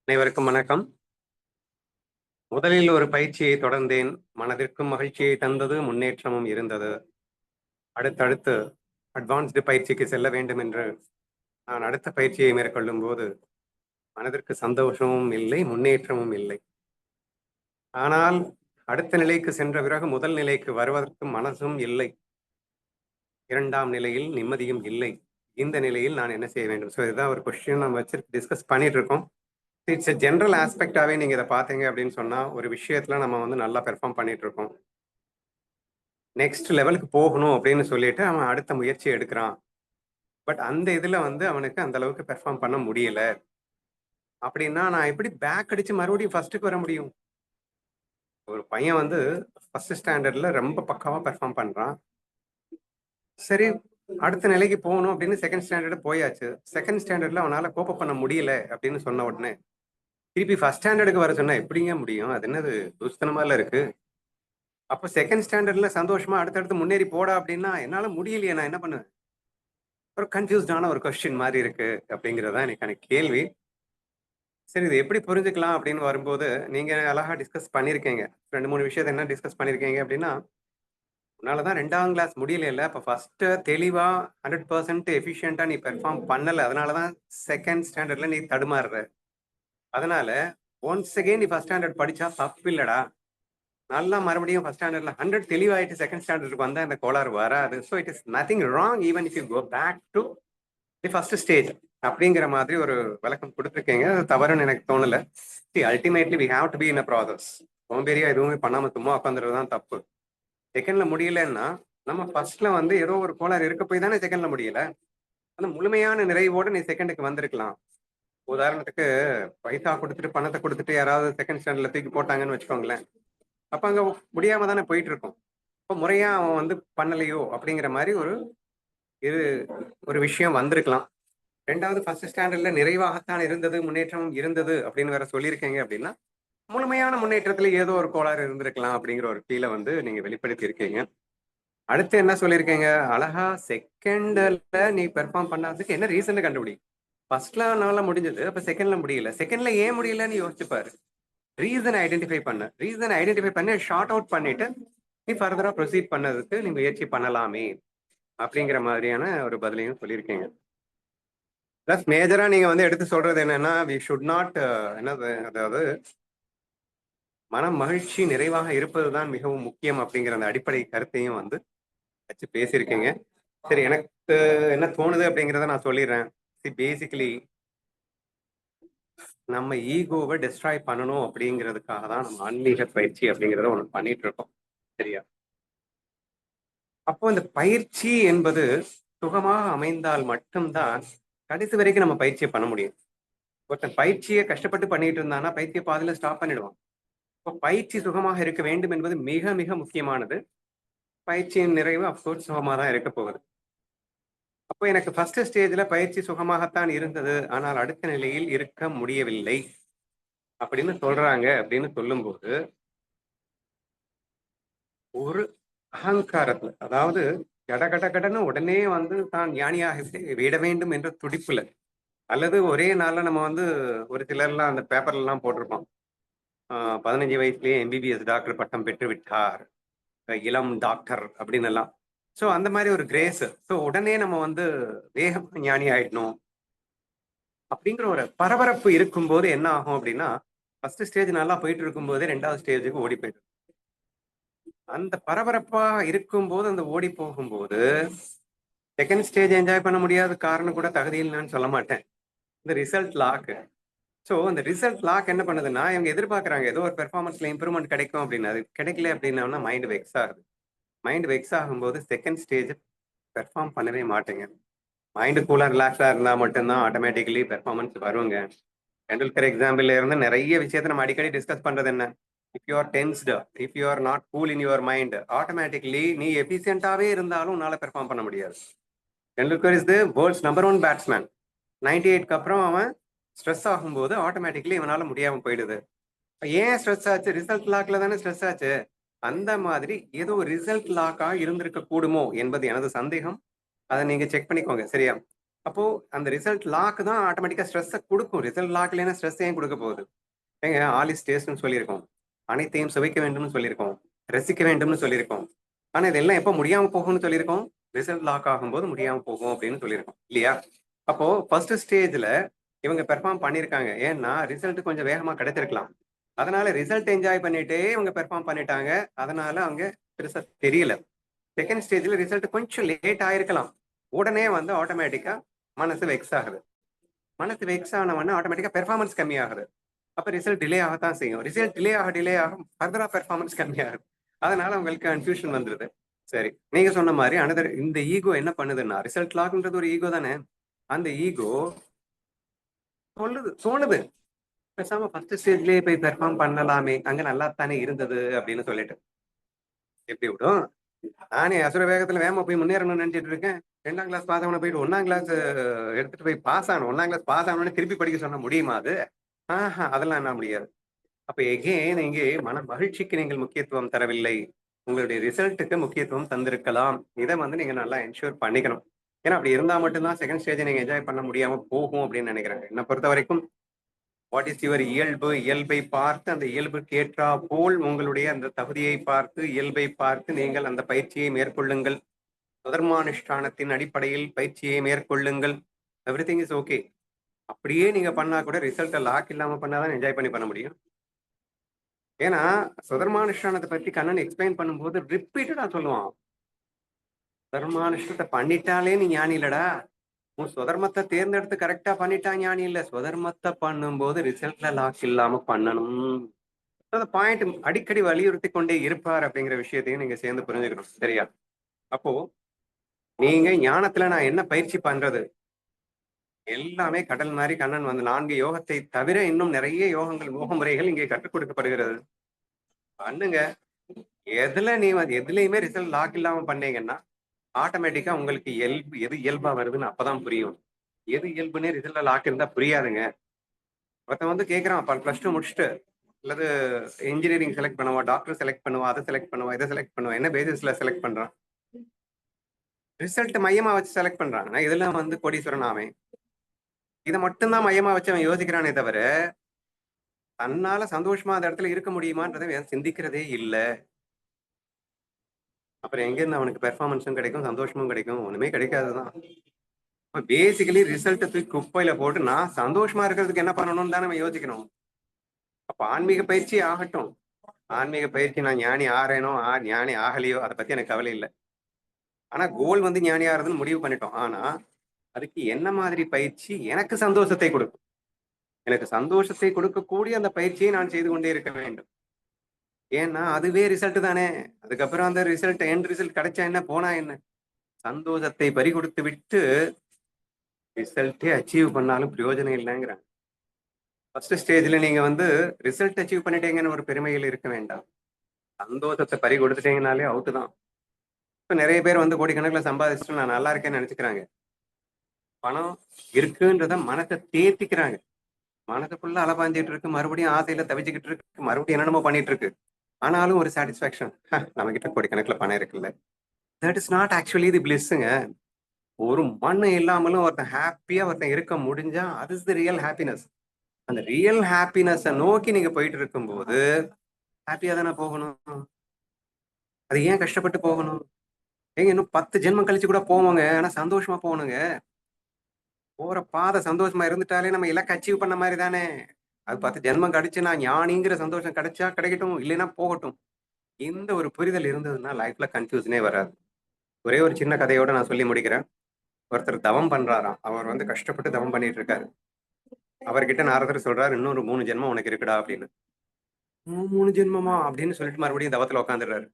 அனைவருக்கும் வணக்கம். முதலில் ஒரு பயிற்சியை தொடர்ந்தேன். மனதிற்கும் மகிழ்ச்சியை தந்தது, முன்னேற்றமும் இருந்தது. அடுத்தடுத்து அட்வான்ஸ்டு பயிற்சிக்கு செல்ல வேண்டும் என்று நான் அடுத்த பயிற்சியை மேற்கொள்ளும் போது மனதிற்கு சந்தோஷமும் இல்லை, முன்னேற்றமும் இல்லை. ஆனால் அடுத்த நிலைக்கு சென்ற பிறகு முதல் நிலைக்கு வருவதற்கு மனசும் இல்லை. 2ஆம் நிலையில் நிம்மதியும் இல்லை. இந்த நிலையில் நான் என்ன செய்ய வேண்டும்? ஸோ இதுதான் ஒரு கொஸ்டின் நம்ம வச்சு டிஸ்கஸ் பண்ணிட்டு இருக்கோம். இட்ஸ் எ ஜெனரல் ஆஸ்பெக்டாவே நீங்க இதை பார்த்தீங்க அப்படின்னு சொன்னா ஒரு விஷயத்துல நம்ம வந்து நல்லா பெர்ஃபார்ம் பண்ணிட்டு இருக்கோம். நெக்ஸ்ட் லெவலுக்கு போகணும் அப்படின்னு சொல்லிட்டு அவன் அடுத்த முயற்சி எடுக்கிறான். பட் அந்த இதுல வந்து அவனுக்கு அந்த அளவுக்கு பெர்ஃபார்ம் பண்ண முடியல அப்படின்னா நான் எப்படி பேக் அடிச்சு மறுபடியும் ஃபர்ஸ்ட்டுக்கு வர முடியும்? ஒரு பையன் வந்து ஃபர்ஸ்ட் ஸ்டாண்டர்ட்ல ரொம்ப பக்காவா பெர்ஃபார்ம் பண்றான். சரி, அடுத்த நிலைக்கு போகணும் அப்படின்னு செகண்ட் ஸ்டாண்டர்டு போயாச்சு. செகண்ட் ஸ்டாண்டர்ட்ல அவனால கோப்பப் பண்ண முடியல அப்படின்னு சொன்ன உடனே திருப்பி ஃபர்ஸ்ட் ஸ்டாண்டர்டுக்கு வர சொன்னா எப்படிங்க முடியும்? அது என்னது தூஸ்தனமால இருக்கு? அப்ப செகண்ட் ஸ்டாண்டர்ட்ல சந்தோஷமா அடுத்தடுத்து முன்னேறி போடா அப்படின்னா என்னால முடியலையே, நான் என்ன பண்ணுவேன்? ஒரு கன்ஃபியூஸ்டான ஒரு கொஸ்டின் மாதிரி இருக்கு அப்படிங்கிறதா எனக்கான கேள்வி. சரி, இது எப்படி புரிஞ்சுக்கலாம் அப்படின்னு வரும்போது நீங்க அழகா டிஸ்கஸ் பண்ணிருக்கீங்க. 2-3 விஷயத்த என்ன டிஸ்கஸ் பண்ணிருக்கீங்க அப்படின்னா, உன்னாலதான் 2ஆம் கிளாஸ் முடியல, அப்ப ஃபர்ஸ்ட் தெளிவா 100% எஃபிஷியன்டா நீ பெர்ஃபார்ம் பண்ணல, அதனாலதான் செகண்ட் ஸ்டாண்டர்ட்ல நீ தடுமாறுற. அதனால ஒன்ஸ் அகெயின் நீ ஃபர்ஸ்ட் ஸ்டாண்டர்ட் படிச்சா தப்பு இல்லடா. நல்லா மறுபடியும் ஃபர்ஸ்ட் ஸ்டாண்டர்ட்ல 100 தெளிவாயிட்டு செகண்ட் ஸ்டாண்டர்டுக்கு வந்தா இந்த கோளாறு வராது. So it is nothing wrong even if you go back to the first stage அப்படிங்கிற மாதிரி ஒரு விளக்கம் கொடுத்துருக்கீங்க. அது தவறுன்னு எனக்கு தோணல. Ultimately we have to be in a process. சோம்பேறியா எதுவுமே பண்ணாம சும்மா உட்காந்துறது தான் தப்பு. செகண்ட்ல முடியலன்னா நம்ம ஃபர்ஸ்ட்ல வந்து ஏதோ ஒரு கோளாறு இருக்க போய் தானே செகண்ட்ல முடியல. அந்த முழுமையான நிறைவோடு நீ செகண்டுக்கு வந்திருக்கலாம். உதாரணத்துக்கு பைசா கொடுத்துட்டு பணத்தை கொடுத்துட்டு யாராவது செகண்ட் ஸ்டாண்டர்ட்ல தூக்கி போட்டாங்கன்னு வச்சுக்கோங்களேன். அப்ப அங்க முடியாம தானே போயிட்டு இருக்கும். இப்போ முறையா அவன் வந்து பண்ணலையோ அப்படிங்கிற மாதிரி இது ஒரு விஷயம் வந்திருக்கலாம். 2வது ஃபர்ஸ்ட் ஸ்டாண்டர்ட்ல நிறைவாகத்தான் இருந்தது, முன்னேற்றமும் இருந்தது அப்படின்னு வேற சொல்லியிருக்கீங்க அப்படின்னா முழுமையான முன்னேற்றத்துல ஏதோ ஒரு கோளாறு இருந்திருக்கலாம் அப்படிங்கிற ஒரு ஃபீலை வந்து நீங்க வெளிப்படுத்தி இருக்கீங்க. அடுத்து என்ன சொல்லியிருக்கீங்க? அழகா செகண்ட்ல நீ பெர்ஃபார்ம் பண்ணாததுக்கு என்ன ரீசன் கண்டுபிடி. ஃபர்ஸ்ட்ல நாள முடிஞ்சது, அப்ப செகண்ட்ல முடியல. செகண்ட்ல ஏன் முடியலன்னு யோசிச்சு பாரு. ரீசன் ஐடென்டிஃபை பண்ணி ஷார்ட் அவுட் பண்ணிட்டு நீ ஃபர்தரா ப்ரொசீட் பண்ணதுக்கு நீ முயற்சி பண்ணலாமே அப்படிங்கிற மாதிரியான ஒரு பதிலையும் சொல்லியிருக்கீங்க. பிளஸ் மேஜரா நீங்க வந்து எடுத்து சொல்றது என்னன்னா, வி ஷுட் நாட் என்னது, அதாவது மனம் மகிழ்ச்சி நிறைவாக இருப்பதுதான் மிகவும் முக்கியம் அப்படிங்கிற அந்த அடிப்படை கருத்தையும் வந்து வச்சு பேசியிருக்கீங்க. சரி, எனக்கு என்ன தோணுது அப்படிங்கிறத நான் சொல்லிடுறேன். பேசிக்கலி நம்ம ஈகோவை டிஸ்ட்ராய் பண்ணணும் அப்படிங்கிறதுக்காக தான் நம்ம ஆன்மீக பயிற்சி அப்படிங்கிறத ஒண்ணு பண்ணிட்டு இருக்கோம். சரியா? அப்போ இந்த பயிற்சி என்பது சுகமாக அமைந்தால் மட்டும்தான் கடைசி வரைக்கும் நம்ம பயிற்சியை பண்ண முடியும். ஒருத்தன் பயிற்சியை கஷ்டப்பட்டு பண்ணிட்டு இருந்தானா பயிற்சியை பாதியில ஸ்டாப் பண்ணிடுவான். இப்போ பயிற்சி சுகமாக இருக்க வேண்டும் என்பது மிக மிக முக்கியமானது. பயிற்சியின் நிறைவு அப்கோர்ஸ் சுகமாக தான் இருக்க போகுது. அப்போ எனக்கு ஃபர்ஸ்ட் ஸ்டேஜ்ல பயிற்சி சுகமாகத்தான் இருந்தது, ஆனால் அடுத்த நிலையில் இருக்க முடியவில்லை அப்படின்னு சொல்றாங்க. அப்படின்னு சொல்லும்போது ஒரு அகங்காரத்துல, அதாவது கட கட கடன்னு உடனே வந்து தான் ஞானியாக விட வேண்டும் என்ற துடிப்புல, அல்லது ஒரே நாள்ல நம்ம வந்து ஒரு சிலர்லாம் அந்த பேப்பர்ல எல்லாம் போட்டிருப்போம், 15 வயசுலயே எம்பிபிஎஸ் டாக்டர் பட்டம் பெற்று விட்டார், இளம் டாக்டர் அப்படின்னு எல்லாம். ஸோ அந்த மாதிரி ஒரு கிரேஸ். ஸோ உடனே நம்ம வந்து வேகமா ஞானி ஆயிடணும் அப்படிங்கிற ஒரு பரபரப்பு இருக்கும்போது என்ன ஆகும் அப்படின்னா, ஃபர்ஸ்ட் ஸ்டேஜ் நல்லா போயிட்டு இருக்கும்போதே 2வது ஸ்டேஜுக்கு ஓடி போயிடும். அந்த பரபரப்பா இருக்கும்போது அந்த ஓடி போகும்போது செகண்ட் ஸ்டேஜ் என்ஜாய் பண்ண முடியாத காரணம் கூட தகுதி இல்லைன்னு சொல்ல மாட்டேன். இந்த ரிசல்ட் லாக். ஸோ அந்த ரிசல்ட் லாக் என்ன பண்ணுதுன்னா, இவங்க எதிர்பார்க்குறாங்க ஏதோ ஒரு பெர்ஃபார்மன்ஸ்ல இம்ப்ரூவ்மெண்ட் கிடைக்கும் அப்படின்னு. அது கிடைக்கல அப்படின்னா மைண்ட் வெக்ஸ் ஆகுது. மைண்ட் வெக்ஸ் ஆகும்போது செகண்ட் ஸ்டேஜ் பெர்ஃபார்ம் பண்ணவே மாட்டேங்க. மைண்டு கூலாக ரிலாக்ஸாக இருந்தால் மட்டும்தான் ஆட்டோமேட்டிக்கலி பெர்ஃபார்மன்ஸ் வருங்க. டெண்டுல்கர் எக்ஸாம்பிள்ல இருந்து நிறைய விஷயத்தை நம்ம அடிக்கடி டிஸ்கஸ் பண்றது என்ன? If you are tensed, if you are not cool in your mind, automatically நீ எஃபிஷியன்டாவே இருந்தாலும் உன்னால பெர்ஃபார்ம் பண்ண முடியாது. Tendulkar is the world's number 1 batsman. 98க்கு அப்புறம் அவன் ஸ்ட்ரெஸ் ஆகும்போது ஆட்டோமேட்டிக்கலி இவனால முடியாம போயிடுது. ஏன் ஸ்ட்ரெஸ் ஆச்சு? ரிசல்ட் லாக்ல தானே ஸ்ட்ரெஸ் ஆச்சு. அந்த மாதிரி ஏதோ ரிசல்ட் லாக்கா இருந்திருக்க கூடுமோ என்பது எனது சந்தேகம். அதை நீங்க செக் பண்ணிக்கோங்க. சரியா? அப்போ அந்த ரிசல்ட் லாக் தான் ஆட்டோமேட்டிக்கா ஸ்ட்ரெஸ்ஸை கொடுக்கும். ரிசல்ட் லாக் இல்லைன்னா ஸ்ட்ரெஸ் ஏன் கொடுக்க போகுது? ஏங்க ஆல் இஸ் டேஸ்ட்னு சொல்லியிருக்கோம். அனைத்தையும் சுவைக்க வேண்டும்னு சொல்லியிருக்கோம். ரசிக்க வேண்டும்னு சொல்லியிருக்கோம். ஆனா இதெல்லாம் எப்போ முடியாம போகும்னு சொல்லியிருக்கோம்? ரிசல்ட் லாக் ஆகும்போது முடியாம போகும் அப்படின்னு சொல்லியிருக்கோம் இல்லையா? அப்போ ஃபர்ஸ்ட் ஸ்டேஜ்ல இவங்க பெர்ஃபார்ம் பண்ணியிருக்காங்க. ஏன்னா ரிசல்ட் கொஞ்சம் வேகமா கிடைச்சிருக்கலாம். அதனால ரிசல்ட் என்ஜாய் பண்ணிட்டே இவங்க பெர்ஃபார்ம் பண்ணிட்டாங்க. அதனால அவங்க பெருசா தெரியல. செகண்ட் ஸ்டேஜ்ல ரிசல்ட் கொஞ்சம் லேட் ஆயிருக்கலாம். உடனே வந்து ஆட்டோமேட்டிக்கா மனசு வெக்ஸ் ஆகுது. மனசு வெக்ஸ் ஆன உடனே ஆட்டோமேட்டிக்கா பெர்ஃபார்மன்ஸ் கம்மி ஆகுது. அப்ப ரிசல்ட் டிலே ஆகத்தான் செய்யும். ரிசல்ட் டிலே ஆக ஃபர்தரா பெர்ஃபார்மன்ஸ் கம்மியாகுது. அதனால உங்களுக்கு கன்ஃபியூஷன் வந்துருது. சரி, நீங்க சொன்ன மாதிரி அனதர் இந்த ஈகோ என்ன பண்ணுதுன்னா, ரிசல்ட் லாக்ன்றது ஒரு ஈகோ தானே. அந்த ஈகோ தோணுது பேசாம ஃபர்ஸ்ட் ஸ்டேஜ்லயே போய் பெர்ஃபார்ம் பண்ணலாமே, அங்க நல்லா தானே இருந்தது அப்படின்னு சொல்லிட்டு. எப்படி விடும்? நானே அசுர வேகத்துல வேகமா போய் முன்னேறணும்னு நினைச்சிட்டு இருக்கேன். 2ஆம் கிளாஸ் பாஸ் ஆன போயிட்டு 1ஆம் கிளாஸ் எடுத்துட்டு போய் பாஸ் ஆகணும். 1ஆம் கிளாஸ் பாஸ் ஆகணும்னு திருப்பி படிக்க சொன்னா முடியுமா அது? அதெல்லாம் என்ன முடியாது. அப்ப எகெயின் இங்கே மன மகிழ்ச்சிக்கு நீங்கள் முக்கியத்துவம் தரவில்லை. உங்களுடைய ரிசல்ட்டுக்கு முக்கியத்துவம் தந்திருக்கலாம். இதை வந்து நீங்க நல்லா என்ஷூர் பண்ணிக்கணும். ஏன்னா அப்படி இருந்தா மட்டும்தான் செகண்ட் ஸ்டேஜை நீங்க என்ஜாய் பண்ண முடியாம போகும் அப்படின்னு நினைக்கிறாங்க. என்னை பொறுத்த வரைக்கும் வாட் இஸ் யுவர் இயல்பு, இயல்பை பார்த்து அந்த இயல்புக்கு ஏற்றா போல் உங்களுடைய அந்த தகுதியை பார்த்து இயல்பை பார்த்து நீங்கள் அந்த பயிற்சியை மேற்கொள்ளுங்கள். சுதர்மானுஷ்டானத்தின் அடிப்படையில் பயிற்சியை மேற்கொள்ளுங்கள். Everything is okay. அப்படியே நீங்க பண்ணா கூட ரிசல்ட்டை லாக் இல்லாம பண்ணாதான் என்ஜாய் பண்ண முடியும். ஏன்னா சுதர்மானுஷ்டானத்தை பத்தி கண்ணன் எக்ஸ்பிளைன் பண்ணும்போது ரிப்பீட்டடா சொல்லுவான். சுதர்மானுஷ்டத்தை பண்ணிட்டாலே நீ ஞானி இல்லடா. உன் சுதர்மத்தை தேர்ந்தெடுத்து கரெக்டா பண்ணிட்டா ஞானி இல்ல. சுதர்மத்தை பண்ணும்போது ரிசல்ட்ல லாக் இல்லாம பண்ணணும். அந்த பாயிண்ட் அடிக்கடி வலியுறுத்தி கொண்டே இருப்பார் அப்படிங்கிற விஷயத்தையும் நீங்க சேர்ந்து புரிஞ்சுக்கணும். சரியா? அப்போ நீங்க ஞானத்துல நான் என்ன பயிற்சி பண்றது? எல்லாமே கடல் மாதிரி கண்ணன் வந்து 4 யோகத்தை தவிர இன்னும் நிறைய யோகங்கள், யோக முறைகள் இங்கே கற்றுக் கொடுக்கப்படுகிறது. பண்ணுங்க. எதுலயுமே ரிசல்ட் லாக் இல்லாம பண்ணீங்கன்னா ஆட்டோமேட்டிக்கா உங்களுக்கு எது இயல்பா வருதுன்னு அப்பதான் புரியும். எது இயல்புன்னே ரிசல்ட்ல லாக் இருந்தா புரியாதுங்க. ஒருத்தன் வந்து கேட்கறான் +2 முடிச்சுட்டு அல்லது இன்ஜினியரிங் செலக்ட் பண்ணுவா, டாக்டர் செலக்ட் பண்ணுவா, அதை செலக்ட் பண்ணுவா, இதை செலக்ட் பண்ணுவா. என்ன பேசிஸ்ல செலக்ட் பண்றான்? ரிசல்ட் மையமா வச்சு செலக்ட் பண்றான். இதெல்லாம் வந்து கோடீஸ்வரன் ஆவேன். இதை மட்டும்தான் மையமா வச்சு அவன் யோசிக்கிறானே தவிர தன்னால சந்தோஷமா அந்த இடத்துல இருக்க முடியுமான்றதை சிந்திக்கிறதே இல்லை. அப்புறம் எங்க இருந்து அவனுக்கு பெர்ஃபார்மன்ஸும் கிடைக்கும், சந்தோஷமும் கிடைக்கும்? ஒண்ணுமே கிடைக்காதுதான். பேசிக்கலி ரிசல்ட் தூக்கி குப்பையில போட்டு நான் சந்தோஷமா இருக்கிறதுக்கு என்ன பண்ணணும்னு தான் நம்ம யோசிக்கணும். அப்ப ஆன்மீக பயிற்சி ஆகட்டும். ஆன்மீக பயிற்சி நான் ஞானி ஆறேனோ ஞானி ஆகலையோ அதை பத்தி எனக்கு கவலை இல்லை. ஆனா கோல் வந்து ஞானி ஆறதுன்னு முடிவு பண்ணிட்டோம். ஆனா அதுக்கு என்ன மாதிரி பயிற்சி எனக்கு சந்தோஷத்தை கொடுக்கும்? எனக்கு சந்தோஷத்தை கொடுக்கக்கூடிய அந்த பயிற்சியை நான் செய்து கொண்டே இருக்க வேண்டும். ஏன்னா அதுவே ரிசல்ட் தானே. அதுக்கப்புறம் அந்த ரிசல்ட் எண்ட் ரிசல்ட் கிடைச்சா என்ன, போனா என்ன? சந்தோஷத்தை பறி கொடுத்து விட்டு ரிசல்ட்டே அச்சீவ் பண்ணாலும் பிரயோஜனம் இல்லைங்கிறாங்க. ஃபர்ஸ்ட் ஸ்டேஜ்ல நீங்க வந்து ரிசல்ட் அச்சீவ் பண்ணிட்டீங்கன்னு ஒரு பெருமையில் இருக்க வேண்டாம். சந்தோஷத்தை பறி கொடுத்துட்டீங்கனாலே அவுட்டு தான். இப்ப நிறைய பேர் வந்து கோடிக்கணக்கில் சம்பாதிச்சுட்டு நான் நல்லா இருக்கேன்னு நினைச்சுக்கிறாங்க. பணம் இருக்குன்றத மனத்தை தேத்திக்கிறாங்க. மனதுக்குள்ள அலபாஞ்சிட்டு இருக்கு, மறுபடியும் ஆசையில தவிச்சுக்கிட்டு இருக்கு, மறுபடியும் என்னென்னமோ பண்ணிட்டு இருக்கு. ஆனாலும் ஒரு சாட்டிஸ்பாக்சன், நம்ம கிட்ட கோடிக்கணக்கில் பணம் இருக்குல்ல. That is not actually the பிளிஸ்ஸுங்க. ஒரு மண்ணு இல்லாமலும் ஒருத்தன் ஹாப்பியா ஒருத்தன் இருக்க முடிஞ்சா அது இஸ் தி ரியல் ஹாப்பினஸ். அந்த ரியல் ஹாப்பினஸை நோக்கி நீங்க போயிட்டு இருக்கும்போது ஹாப்பியா தானே போகணும். அது ஏன் கஷ்டப்பட்டு போகணும்? ஏங்க இன்னும் 10 ஜென்மம் கழிச்சு கூட போவோங்க. ஆனா சந்தோஷமா போகணுங்க. போற பாதை சந்தோஷமா இருந்துட்டாலே நம்ம இலக்கு அச்சீவ் பண்ண மாதிரி தானே. அது 10 ஜென்மம் கழிச்சு நான் ஞானிங்கிற சந்தோஷம் கிடைச்சா கிடைக்கட்டும், இல்லைன்னா போகட்டும். இந்த ஒரு புரிதல் இருந்ததுன்னா லைஃப்ல கன்ஃபியூஷனே வராது. ஒரே ஒரு சின்ன கதையோட நான் சொல்லி முடிக்கிறேன். ஒருத்தர் தவம் பண்றாராம். அவர் வந்து கஷ்டப்பட்டு தவம் பண்ணிட்டு இருக்காரு. அவர்கிட்ட நாரதர் சொல்றாரு, இன்னொரு 3 ஜென்மம் உனக்கு இருக்குடா அப்படின்னு. 3 ஜென்மமா அப்படின்னு சொல்லிட்டு மறுபடியும் தவத்துல உட்காந்துடுறாரு.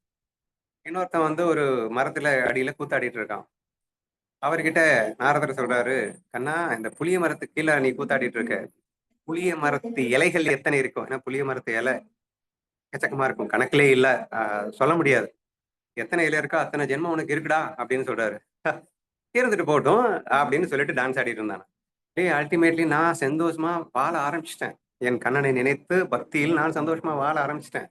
இன்னொருத்தன் வந்து ஒரு மரத்துல அடியில கூத்தாடிட்டு இருக்கான். அவர்கிட்ட நாரதர் சொல்றாரு, கண்ணா இந்த புளிய மரத்துக்கு கீழே நீ கூத்தாடிட்டு இருக்க. புளிய மரத்து இலைகள் எத்தனை இருக்கும்? ஏன்னா புளிய மரத்து இலை எக்கச்சக்கமா இருக்கும், கணக்கிலே இல்ல, சொல்ல முடியாது. எத்தனை இலை இருக்கோ அத்தனை ஜென்மம் உனக்கு இருக்குடா அப்படின்னு சொல்றாரு. இருந்துட்டு போட்டோம் அப்படின்னு சொல்லிட்டு டான்ஸ் ஆடிட்டு இருந்தான். அல்டிமேட்லி நான் சந்தோஷமா வாழ ஆரம்பிச்சிட்டேன். என் கண்ணனை நினைத்து பக்தியில் நான் சந்தோஷமா வாழ ஆரம்பிச்சிட்டேன்.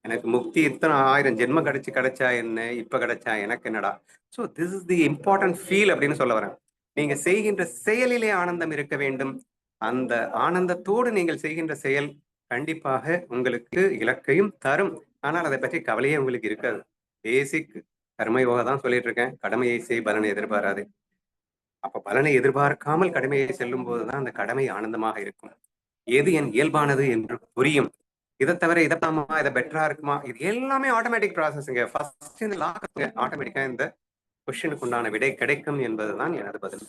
எனக்கு முக்தி இத்தனை 1000 ஜென்மம் கிடைச்சா என்ன, இப்ப கிடைச்சா எனக்கு என்னடா. So this is the important feel அப்படின்னு சொல்ல வரேன். நீங்க செய்கின்ற செயலிலே ஆனந்தம் இருக்க வேண்டும். அந்த ஆனந்தத்தோடு நீங்கள் செய்கின்ற செயல் கண்டிப்பாக உங்களுக்கு இலக்கையும் தரும். ஆனால் அதை பற்றி கவலையே உங்களுக்கு இருக்காது. பேசிக் கர்மயோகா தான் சொல்லிட்டு இருக்கேன். கடமையை செய், பலனை எதிர்பாராதே. அப்ப பலனை எதிர்பார்க்காமல் கடமையை செல்லும் போதுதான் அந்த கடமை ஆனந்தமாக இருக்கும். எது என் இயல்பானது என்று புரியும். இதை தவிர இதை பண்ணாமா, இதை பெட்டரா இருக்குமா, இது எல்லாமே ஆட்டோமேட்டிக் ப்ராசஸ்ங்க. ஃபர்ஸ்ட் இந்த லா ஆட்டோமேட்டிக்கா இந்த கொஸ்டினுக்கு உண்டான விடை கிடைக்கும் என்பதுதான் எனது பதில்.